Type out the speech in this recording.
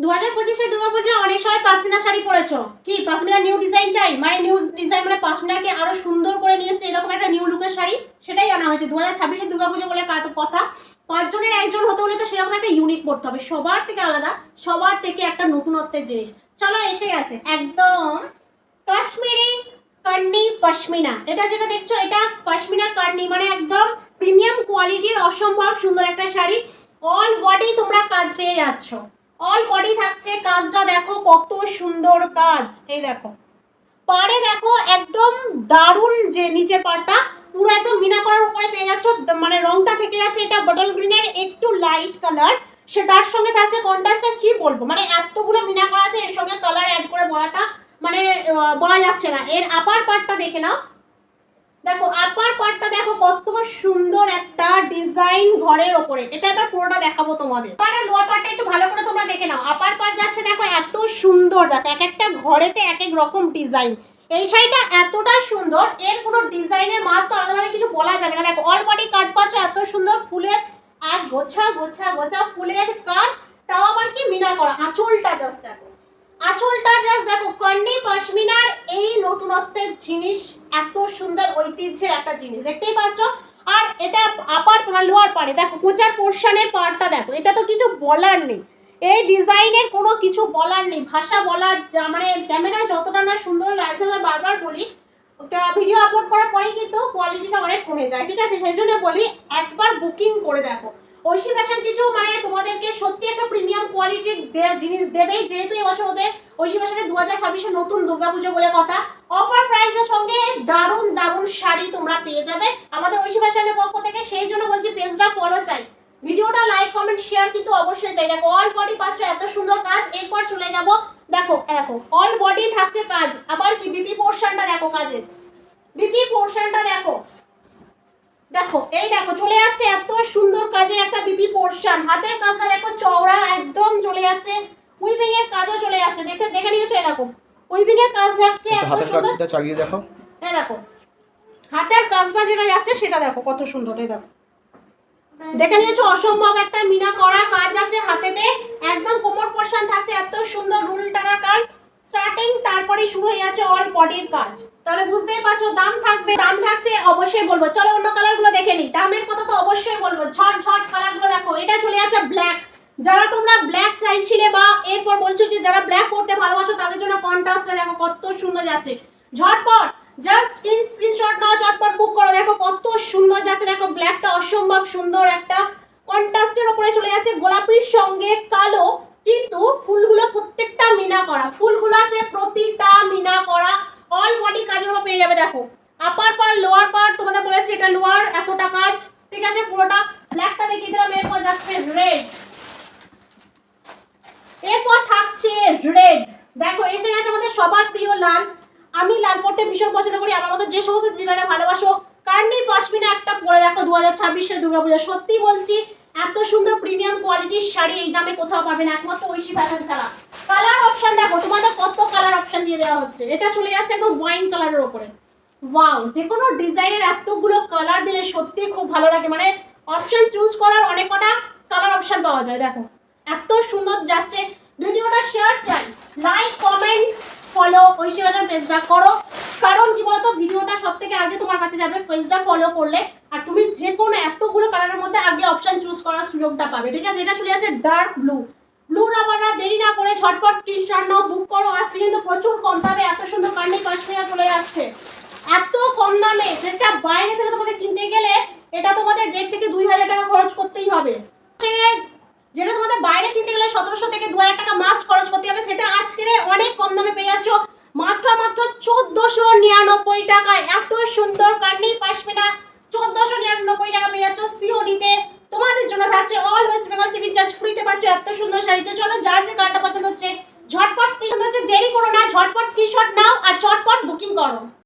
2025-এ দুর্গাপূজা অনেক সময় পাশমিনা শাড়ি পরেছো কি পাশমিনা নিউ ডিজাইন চাই মানে নিউ ডিজাইন মানে পাশমিনাকে আরো সুন্দর করে নিয়ে এসে এরকম একটা নিউ লুকের শাড়ি সেটাই আনা হয়েছে 2026-এ দুর্গাপূজা বলে কথা পাঁচজনের একজন হতে হলে তো সেরকম একটা ইউনিক পড়তে হবে সবার থেকে আলাদা সবার থেকে একটা নতুনত্বের জিনিস চলো এসে গেছে একদম কাশ্মীরি কার্নি পশমিনা এটা যেটা দেখছো এটা পশমিনা কার্নি মানে একদম প্রিমিয়াম কোয়ালিটির অসম্ভব সুন্দর একটা শাড়ি অল বডি তোমরা কাজ পেয়ে যাচ্ছ অল বডি থাকছে কাজটা দেখো কত সুন্দর কাজ এই দেখো পাড়ে দেখো একদম দারুণ যে নিচের পাড়টা পুরো একদম মিনা করার উপরে পেয়ে যাচ্ছ মানে রংটা থেকে যাচ্ছে এটা বটল গ্রিনের একটু লাইট কালার সেটার সঙ্গে থাকছে কন্ট্রাস্টটা কি বলবো মানে এতগুলো মিনা করা আছে এর সঙ্গে কালার অ্যাড করে বলাটা মানে বলা যাচ্ছে না এর আপার পার্টটা দেখে নাও দেখো আপার পার্টটা দেখো কত সুন্দর একটা ডিজাইন ঘরের ওপরে এটা এবার পুরোটা দেখাবো তোমাদের আর লোয়ার পার্টটা একটু ভালো করে তোমরা দেখে নাও আপার পার্ট যাচ্ছে দেখো এত সুন্দর দেখো এক একটা ঘরেতে এক এক রকম ডিজাইন এই শাড়িটা এতটা সুন্দর এর কোনো ডিজাইনের মাত্র আলাদাভাবে কিছু বলা যাবে না দেখো অল বডি কাজ পাচ্ছ এত সুন্দর ফুলের এক গোছা গোছা গোছা ফুলের কাজ তাও আবার কি মিনা করা আঁচলটা জাস্ট দেখো আঁচলটা জাস্ট দেখো কর্নি পশমিনার এই নতুনত্বের জিনিস এত সুন্দর ঐতিহ্যের একটা জিনিস দেখতেই পাচ্ছ আর এটা আপার লোয়ার পারে দেখো কোচার পোর্শনের পার্টটা দেখো এটা তো কিছু বলার নেই এই ডিজাইনের কোনো কিছু বলার নেই ভাষা বলার মানে ক্যামেরায় যতটা না সুন্দর লাগছে আমি বারবার বলি ভিডিও আপলোড করার পরেই কিন্তু কোয়ালিটিটা অনেক কমে যায় ঠিক আছে সেই জন্য বলি একবার বুকিং করে দেখো ঐশী ফ্যাশন কিছু মানে তোমাদেরকে সত্যি একটা প্রিমিয়াম কোয়ালিটির জিনিস দেবেই যেহেতু এবছর ওদের ঐশী ফ্যাশনের 2026-এর নতুন দুর্গাপুজো বলে কথা অফার প্রাইসের সঙ্গে দারুণ দারুণ শাড়ি তোমরা পেয়ে যাবে আমাদের ঐশী ফ্যাশনের পক্ষ থেকে সেই জন্য বলছি পেজটা ফলো চাই ভিডিওটা লাইক কমেন্ট শেয়ার কিন্তু অবশ্যই চাই দেখো অল বডি পাচ্ছ এত সুন্দর কাজ এরপর চলে যাব দেখো দেখো অল বডি থাকছে কাজ আবার কি বিপি পোরশনটা দেখো কাজের বিপি পোরশনটা দেখো দেখো এই দেখো চলে যাচ্ছে এত সুন্দর কাজের একটা বিপি পোরশন হাতের কাজটা দেখো চওড়া একদম চলে যাচ্ছে উইভিং এর কাজও চলে যাচ্ছে দেখে নিয়েছো এই দেখো উইভিং এর কাজ যাচ্ছে এত সুন্দর হাতের কাজটা চালিয়ে দেখো এই দেখো হাতের কাজটা যেটা যাচ্ছে সেটা দেখো কত সুন্দর এই দেখো দেখে নিয়েছো অসম্ভব একটা মিনা করা কাজ আছে হাতেতে একদম কোমর পোরশন থাকছে এত সুন্দর রুল টানার কাজ স্টার্টিং তারপরে শুরু হয়ে যাচ্ছে অল বডির কাজ তাহলে বুঝতেই পারছো দাম থাকবে দাম থাকছে অবশ্যই বলবো চলো অন্য কালারগুলো দেখে নিই দামের কথা তো অবশ্যই বলবো ঝট ঝট কালারগুলো দেখো এটা চলে যাচ্ছে ব্ল্যাক যারা তোমরা ব্ল্যাক চাইছিলে বা এরপর বলছো যে যারা ব্ল্যাক পরতে ভালোবাসো তাদের জন্য কন্ট্রাস্টটা দেখো কত সুন্দর যাচ্ছে ঝটপট জাস্ট স্ক্রিনশট নাও ঝটপট বুক করো দেখো কত সুন্দর যাচ্ছে দেখো ব্ল্যাকটা অসম্ভব সুন্দর একটা কন্ট্রাস্টের উপরে চলে যাচ্ছে গোলাপির সঙ্গে কালো কিন্তু ফুলগুলো প্রত্যেকটা মিনা করা ফুলগুলো আছে প্রতিটা মিনা করা অল বডি কাজের উপর পেয়ে যাবে দেখো আপার পার্ট লোয়ার পার্ট তোমাদের বলেছি এটা লোয়ার এতটা কাজ ঠিক আছে পুরোটা ব্ল্যাকটা দেখিয়ে দিলাম এরপর যাচ্ছে রেড এরপর থাকছে রেড দেখো এসে গেছে আমাদের সবার প্রিয় লাল আমি লাল পরতে ভীষণ পছন্দ করি আমার মতো যে সমস্ত দিদিরা ভালোবাসো কার্নি পশমিনা একটা পরে দেখো 2026-এর দুর্গাপূজা সত্যি বলছি এত সুন্দর প্রিমিয়াম কোয়ালিটির শাড়ি এই দামে কোথাও পাবে না একমাত্র ঐশী ফ্যাশন ছাড়া কালার অপশন দেখো তোমাদের কত কালার অপশন দিয়ে দেওয়া হচ্ছে এটা চলে যাচ্ছে একদম ওয়াইন কালারের উপরে ওয়াও যে কোনো ডিজাইনের এতগুলো কালার দিলে সত্যি খুব ভালো লাগে মানে অপশন চুজ করার অনেক কটা কালার অপশন পাওয়া যায় দেখো এত সুন্দর যাচ্ছে ভিডিওটা শেয়ার চাই like comment follow Oishi fashion পেজটা করো কারণ কি বলতো ভিডিওটা সবথেকে আগে তোমার কাছে যাবে পেজটা ফলো করলে আর তুমি যে কোনো এতগুলো কালারের মধ্যে আগে অপশন চুজ করার সুযোগটা পাবে ঠিক আছে এটা চলে যাচ্ছে ডার্ক ব্লু ব্লু রাবাররা দেরি না করে ঝটপট স্ক্রিনশট নাও বুক করো আজকে কিন্তু প্রচুর কম দামে এত সুন্দর কার্নি পশমিনা চলে যাচ্ছে এত কম দামে যেটা বাইরে থেকে তোমাদের কিনতে গেলে এটা তোমাদের 1.5 থেকে 2,000 টাকা খরচ করতেই হবে যেটা তোমাদের বাইরে কিনতে গেলে 1700 থেকে 2000 টাকা মাস্ট খরচ করতে হবে সেটা আজকে অনেক কম দামে পেয়ে যাচ্ছ মাত্র 1499 টাকায় এত সুন্দর কার্নি পশমিনা 1499 টাকা পেয়ে যাচ্ছ সিওডি তে তোমাদের জন্য থাকছে all West Bengal civil charge ফ্রিতে পাচ্ছ এত সুন্দর শাড়িতে চলো যার যে কালারটা পছন্দ হচ্ছে ঝটপট স্ক্রিনশট হচ্ছে দেরি করো না ঝটপট স্ক্রিনশট নাও আর ঝটপট বুকিং করো